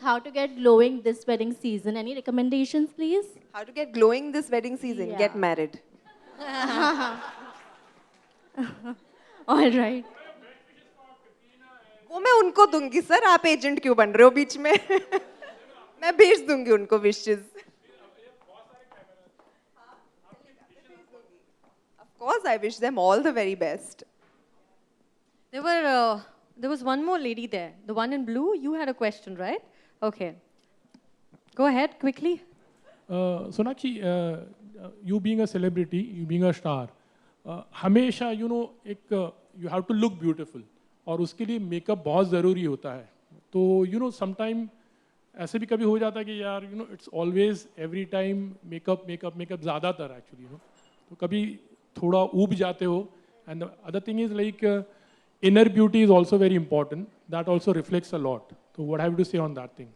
how to get glowing this wedding season. Any recommendations, please? How to get glowing this wedding season? Yeah. Get married. All right. वो मैं उनको दूंगी sir, आप agent क्यों बन रहे हो बीच में? मैं भेज दूंगी उनको wishes. Of course, I wish them all the very best. There was one more lady there. The one in blue, you had a question, right? Okay. Go ahead, quickly. Sonakshi, you being a celebrity, you being a star, हमेशा you have to look beautiful और उसके लिए makeup बहुत ज़रूरी होता है. तो sometime ऐसे भी कभी हो जाता है कि यार it's always every time makeup ज़्यादातर actually तो कभी थोड़ा ऊब जाते हो. And the other thing is like inner beauty is also very important. That also reflects a lot. So what have you to say on that thing?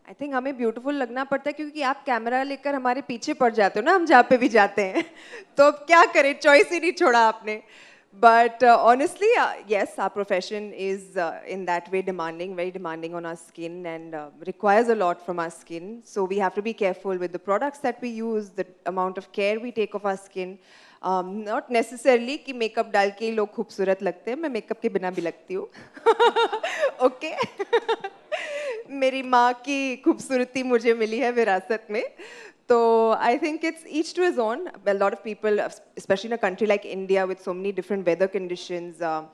I think हमें beautiful लगना पड़ता है क्योंकि आप कैमरा लेकर हमारे पीछे पड़ जाते हो ना, हम जहाँ पे भी जाते हैं. तो अब क्या करें, चॉइस ही नहीं छोड़ा आपने. But honestly, yes, our profession is in that way demanding, very demanding on our skin and requires a lot from our skin. So we have to be careful with the products that we use, the amount of care we take of our skin. Not necessarily कि makeup डाल के ही लोग खूबसूरत लगते हैं, मैं makeup के बिना भी लगती हूँ. Okay. मेरी माँ की खूबसूरती मुझे मिली है विरासत में. So I think it's each to his own. A lot of people, especially in a country like India with so many different weather conditions, a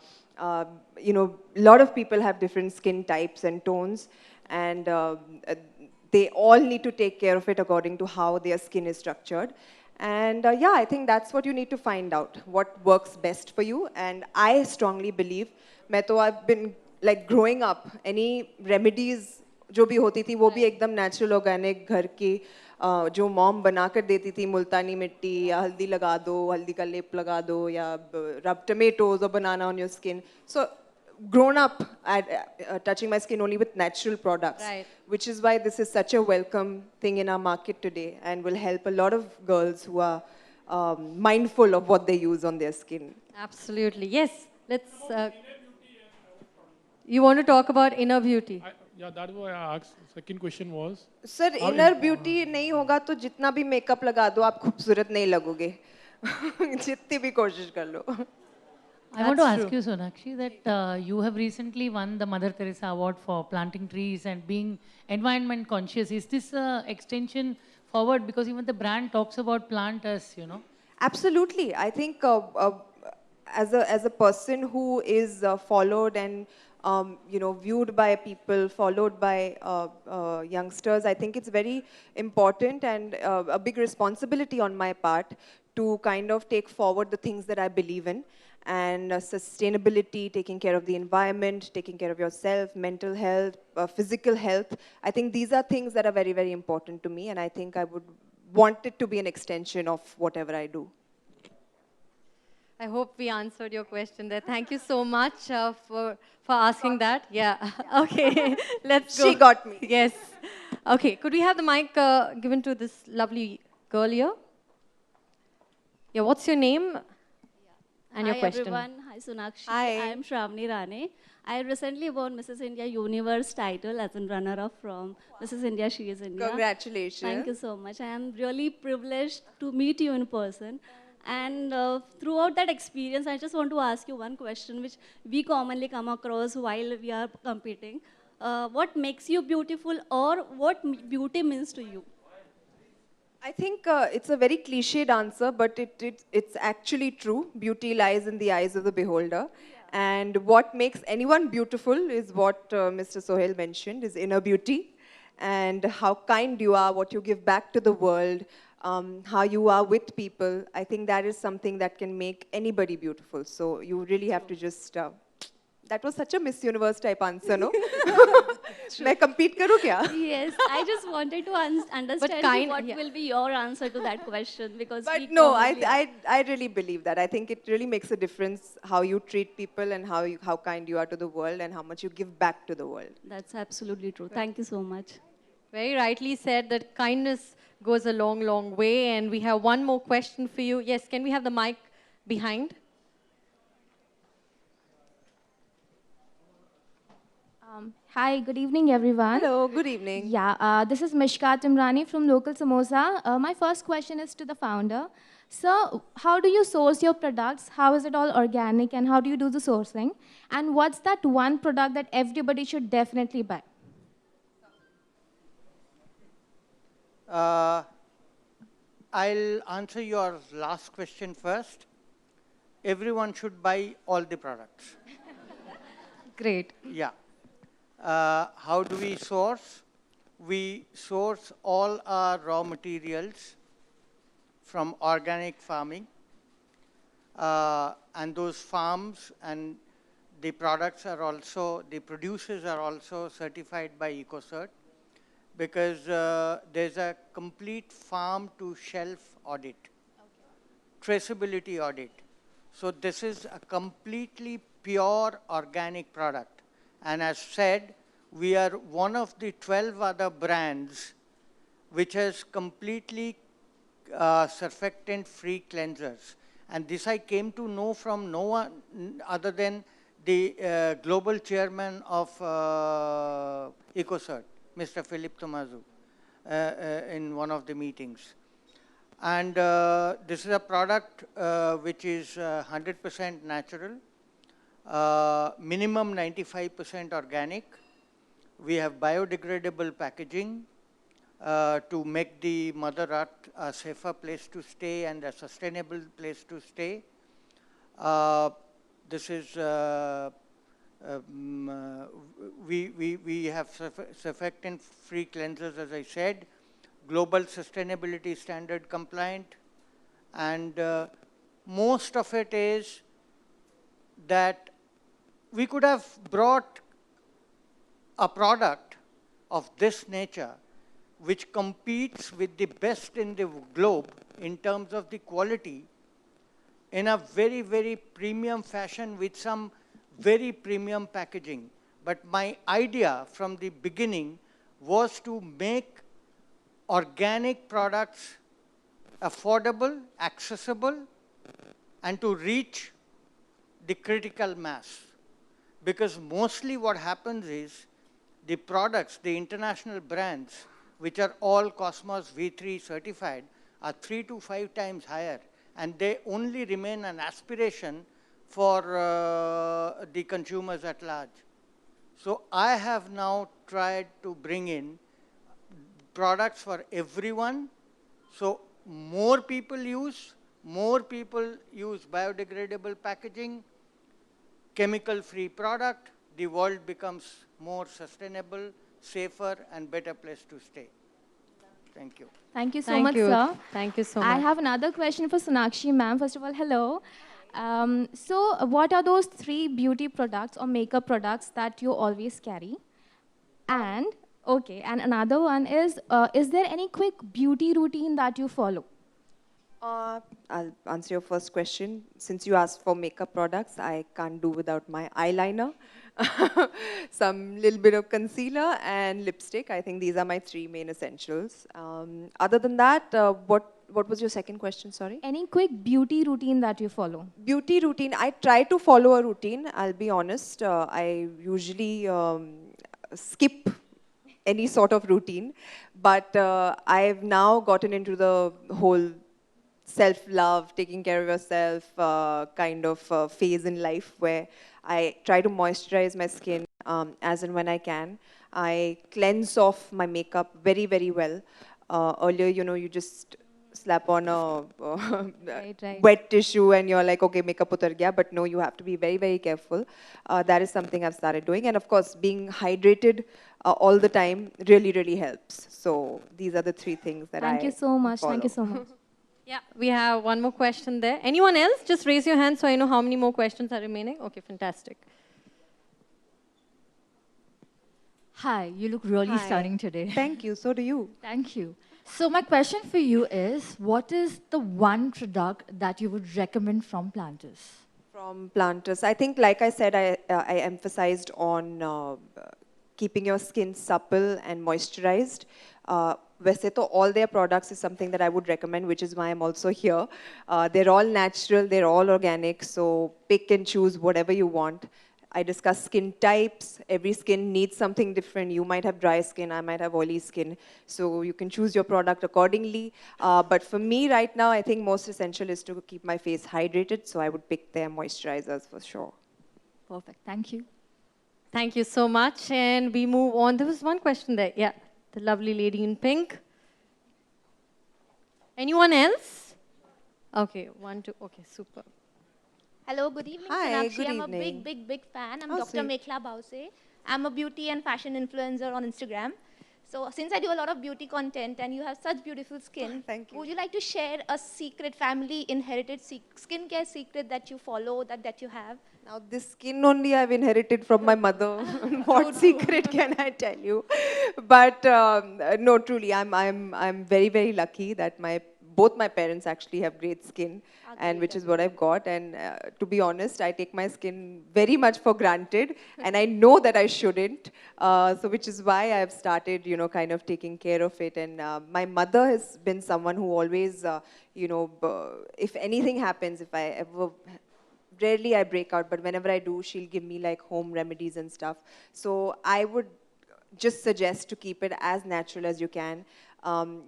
lot of people have different skin types and tones, and they all need to take care of it according to how their skin is structured. And yeah, I think that's what you need to find out, what works best for you. And I strongly believe, I've been like growing up, any remedies जो भी होती थी वो भी एकदम natural organic घर की जो मॉम बनाकर देती थी, मुल्तानी मिट्टी या हल्दी लगा दो, हल्दी का लेप लगा दो या rub tomatoes or banana on your skin. So grown up touching my skin only with natural products, Right. which is why this is such a welcome thing in our market today and will help a lot of girls who are mindful of what they use on their skin. Absolutely. Yes. Let's. You want to talk about inner beauty? Yeah, that's why I asked. Second question was. Sir inner beauty नहीं होगा तो जितना भी makeup लगा दो आप खूबसूरत नहीं लगोगे. जितनी भी कोशिश कर लो. I want to ask you, Sonakshi, that you have recently won the Mother Teresa Award for planting trees and being environment conscious. Is this an extension forward? Because even the brand talks about plant as, Absolutely. I think as a person who is followed and viewed by people, followed by youngsters, I think it's very important and a big responsibility on my part to kind of take forward the things that I believe in. And sustainability, taking care of the environment, taking care of yourself, mental health, physical health. I think these are things that are very, very important to me, and I think I would want it to be an extension of whatever I do. I hope we answered your question there. Thank you so much for asking that. Yeah. Okay. Let's go. She got me. Yes. Okay. Could we have the mic given to this lovely girl here? Yeah. What's your name? And your question. Hi everyone, hi Sonakshi. Hi. I am Shravani Rane. I recently won Mrs. India Universe title as a runner-up from Mrs. India She is India. Congratulations. Thank you so much. I am really privileged to meet you in person. And throughout that experience, I just want to ask you one question which we commonly come across while we are competing. What makes you beautiful or what beauty means to you? I think it's a very cliched answer, but it's actually true. Beauty lies in the eyes of the beholder. And what makes anyone beautiful is what Mr. Sohail mentioned, is inner beauty. And how kind you are, what you give back to the world, how you are with people. I think that is something that can make anybody beautiful. So you really have to just... that was such a Miss Universe type answer, no? मैं compete करूँ क्या? Yes, I just wanted to understand what will be your answer to that question because. But no, I really believe that. I think it really makes a difference how you treat people and how kind you are to the world and how much you give back to the world. That's absolutely true. Thank you so much. Very rightly said that kindness goes a long, long way. And we have one more question for you. Yes, can we have the mic behind? Hi, good evening, everyone. Hello, good evening. Yeah, this is Mishka Timrani from Local Samosa. My first question is to the founder. So, how do you source your products? How is it all organic, and how do you do the sourcing? And what's that one product that everybody should definitely buy? I'll answer your last question first. Everyone should buy all the products. Great. Yeah. How do we source? We source all our raw materials from organic farming. And those farms and the products are also, the producers are also certified by EcoCert, because there's a complete farm to shelf audit, traceability audit. So this is a completely pure organic product. And as said, we are one of the 12 other brands which has completely surfactant-free cleansers. And this I came to know from no one other than the global chairman of EcoCert, Mr. Philip Tomazu, in one of the meetings. And this is a product which is 100% natural, minimum 95% organic. We have biodegradable packaging to make the Mother Earth a safer place to stay and a sustainable place to stay. This is, we have surfactant-free cleansers, as I said, global sustainability standard compliant, and most of it is that we could have brought a product of this nature which competes with the best in the globe in terms of the quality in a very, very premium fashion with some very premium packaging. But my idea from the beginning was to make organic products affordable, accessible, and to reach the critical mass. Because mostly what happens is the products, the international brands, which are all Cosmos V3 certified, are 3 to 5 times higher. And they only remain an aspiration for the consumers at large. So I have now tried to bring in products for everyone. So more people use biodegradable packaging, chemical-free product, the world becomes more sustainable, safer, and better place to stay. Thank you. Thank you so Thank much, you. sir. Thank you so I much. have another question for Sonakshi ma'am. First of all, hello. So, what are those 3 beauty products or makeup products that you always carry? And, okay, and another one is there any quick beauty routine that you follow? I'll answer your first question. Since you asked for makeup products, I can't do without my eyeliner, some little bit of concealer, and lipstick. I think these are my 3 main essentials. Other than that, what was your second question, sorry? Any quick beauty routine that you follow? Beauty routine, I try to follow a routine, I'll be honest. I usually skip any sort of routine, but I've now gotten into the whole self-love, taking care of yourself kind of phase in life where I try to moisturize my skin as and when I can. I cleanse off my makeup very, very well. Earlier, you just slap on a Right. wet tissue and you're like, okay, makeup utar gaya. But no, you have to be very, very careful. That is something I've started doing. And of course, being hydrated all the time really, really helps. So these are the 3 things that Thank you so much. follow. Thank you so much. Yeah, we have one more question there. Anyone else? Just raise your hand so I know how many more questions are remaining. Okay, fantastic. Hi, you look really Hi. stunning today. Thank you, so do you. Thank you. So my question for you is, what is the one product that you would recommend from Planters? From Planters, I think, like I said, I emphasized on keeping your skin supple and moisturized. वैसे तो all their products is something that I would recommend, which is why I'm also here. They're all natural, they're all organic, so pick and choose whatever you want. I discuss skin types. Every skin needs something different. You might have dry skin, I might have oily skin. So you can choose your product accordingly. But for me right now, I think most essential is to keep my face hydrated. So I would pick their moisturizers for sure. Perfect. Thank you. Thank you so much. And we move on. There was one question there. Yeah, the lovely lady in pink. Anyone else? Okay, one, two. Okay, super. Hello, good evening, Hi, Sonakshi. good I'm evening. a big fan. I'm Oh, Dr. sweet. Mekhla Bause. I'm a beauty and fashion influencer on Instagram. So since I do a lot of beauty content and you have such beautiful skin, Thank you. would you like to share a secret family inherited skincare secret that you follow, that you have? Now this skin only I've inherited from my mother. What secret can I tell you? But no, truly, I'm very lucky that both my parents actually have great skin, and which is what I've got. And to be honest, I take my skin very much for granted, and I know that I shouldn't. So which is why I've started, kind of taking care of it. And my mother has been someone who always, if anything happens, if I ever rarely I break out, but whenever I do, she'll give me like home remedies and stuff. So I would just suggest to keep it as natural as you can.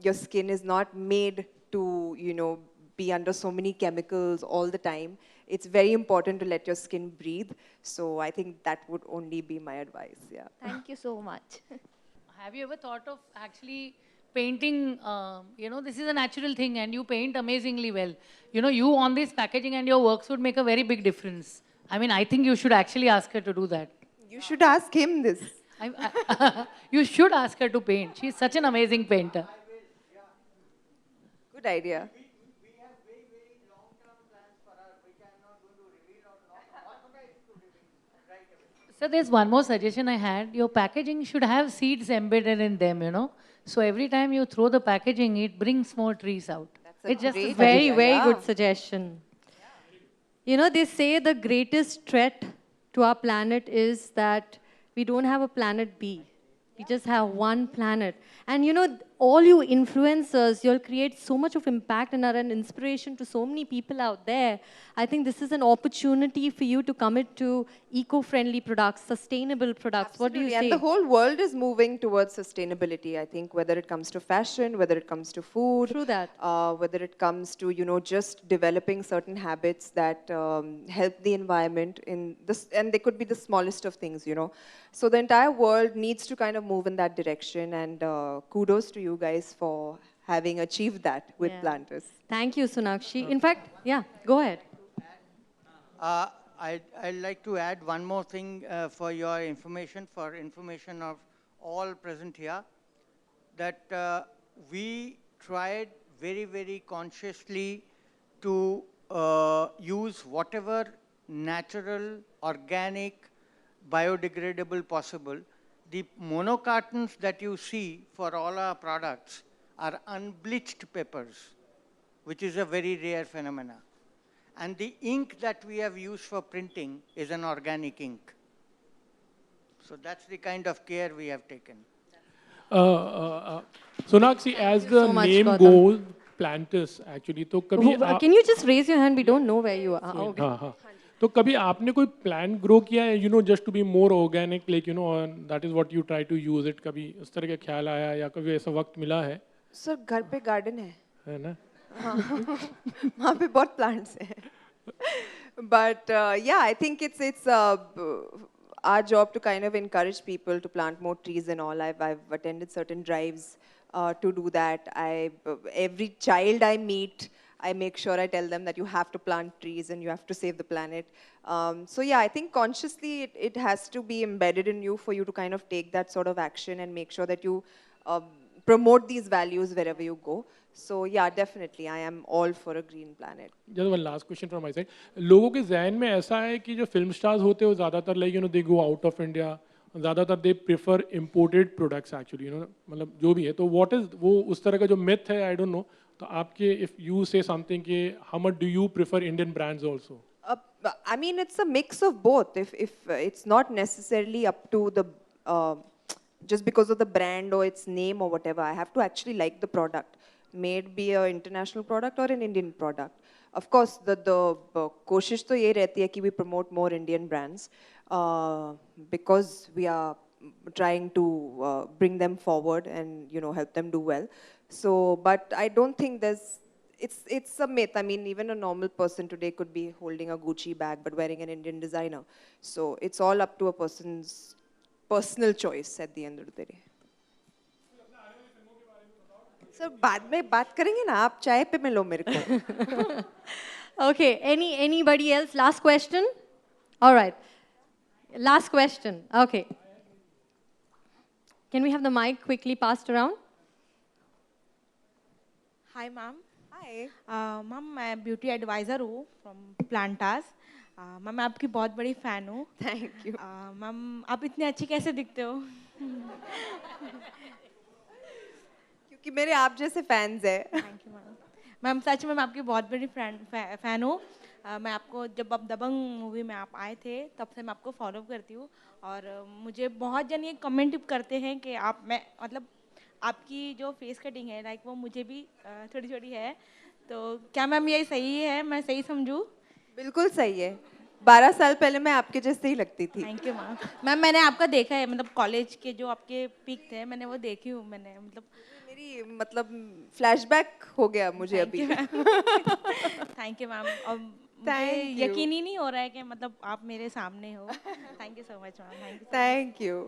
Your skin is not made to, be under so many chemicals all the time. It's very important to let your skin breathe. So I think that would only be my advice, yeah. Thank you so much. Have you ever thought of actually painting, this is a natural thing and you paint amazingly well. You on this packaging and your works would make a very big difference. I mean, I think you should actually ask her to do that. You should ask him this. You should ask her to paint. She's such an amazing painter. Good idea. We have very long-term plans for us, which I'm not going to reveal or not authorize to reveal right away. So there's one more suggestion I had. Your packaging should have seeds embedded in them. So every time you throw the packaging, it brings more trees out. That's a It's just great Very, idea, very yeah. good suggestion. They say the greatest threat to our planet is that we don't have a planet B. We just have one planet. And all you influencers, you'll create so much of impact and are an inspiration to so many people out there. I think this is an opportunity for you to commit to eco-friendly products, sustainable products. What do you Absolutely. say? And the whole world is moving towards sustainability, I think, whether it comes to fashion, whether it comes to food, True that. whether it comes to, just developing certain habits that help the environment in this, and they could be the smallest of things. So the entire world needs to kind of move in that direction, and kudos to you guys for having achieved that with Yeah. Planters. Thank you, Sonakshi. In fact, yeah, go ahead. I'd like to add one more thing for your information, for information of all present here, that we tried very consciously to use whatever natural, organic, biodegradable possible. The monocartons that you see for all our products are unbleached papers, which is a very rare phenomena. And the ink that we have used for printing is an organic ink. So that's the kind of care we have taken. Sonakshi, as the so much, name Gautam. goes, Planters actually. तो कभी Can you just raise your hand? We don't know where you are. Okay. हाँ. तो कभी आपने कोई plant grow किया है, just to be more organic, like, and that is what you try to use it. कभी उस तरह का ख्याल आया या कभी ऐसा वक्त मिला है? सर घर पे गार्डन है ना? वहाँ पे बहुत plants हैं. But yeah, I think it's our job to kind of encourage people to plant more trees and all. I've attended certain drives to do that. Every child I meet, I make sure I tell them that you have to plant trees and you have to save the planet. So yeah, I think consciously it has to be embedded in you for you to kind of take that sort of action and make sure that you promote these values wherever you go. So yeah, definitely, I am all for a green planet. Just one last question from my side. लोगों के ज़हन में ऐसा है कि जो film stars होते हैं वो ज़्यादातर like they go out of India. ज़्यादातर they prefer imported products actually. मतलब जो भी है तो what is वो उस तरह का जो myth है I don't know. तो आपके if you say something कि how much do you prefer Indian brands also? I mean, it's a mix of both. If it's not necessarily up to the just because of the brand or its name or whatever, I have to actually like the product. May it be an international product or an Indian product. Of course, the कोशिश तो ये रहती है कि we promote more Indian brands. because we are trying to bring them forward and help them do well. So, but I don't think it's a myth. I mean, even a normal person today could be holding a Gucci bag but wearing an Indian designer. So it's all up to a person's personal choice at the end of the day. So बाद में बात करेंगे ना, आप चाय पे मिलो मेरे को. Okay, anybody else? Last question? All right. Last question. Okay. Can we have the mic quickly passed around? Hi, ma'am. Hi. Ma'am मैं ब्यूटी एडवाइज़र हूँ फ्रॉम प्लांटास. मैम मैं आपकी बहुत बड़ी फ़ैन हूँ. Thank you. मैम आप इतनी अच्छी कैसे दिखते हो? क्योंकि मेरे आप जैसे फैंस हैं. Thank you ma'am. मैम सच में मैं आपकी बहुत बड़ी फ़ैन हूँ. मैं आपको जब आप दबंग मूवी में आप आए थे तब से मैं आपको फॉलो करती हूँ और मुझे बहुत जन ये कमेंट करते हैं कि आप मैं मतलब आपकी जो फेस कटिंग है लाइक वो मुझे भी थोड़ी थोड़ी है. तो क्या मैम ये सही है, मैं सही समझूँ? बिल्कुल सही है. 12 साल पहले मैं आपके जैसे ही लगती थी. Thank you ma'am. मैम मैंने आपका देखा है, मतलब कॉलेज के जो आपके पिक थे मैंने वो देखी हूँ. मैंने मेरी मतलब फ्लैशबैक हो गया मुझे अभी. Thank you ma'am. और मुझे यकीन ही नहीं हो रहा है कि मतलब आप मेरे सामने हो. Thank you so much ma'am. Thank you.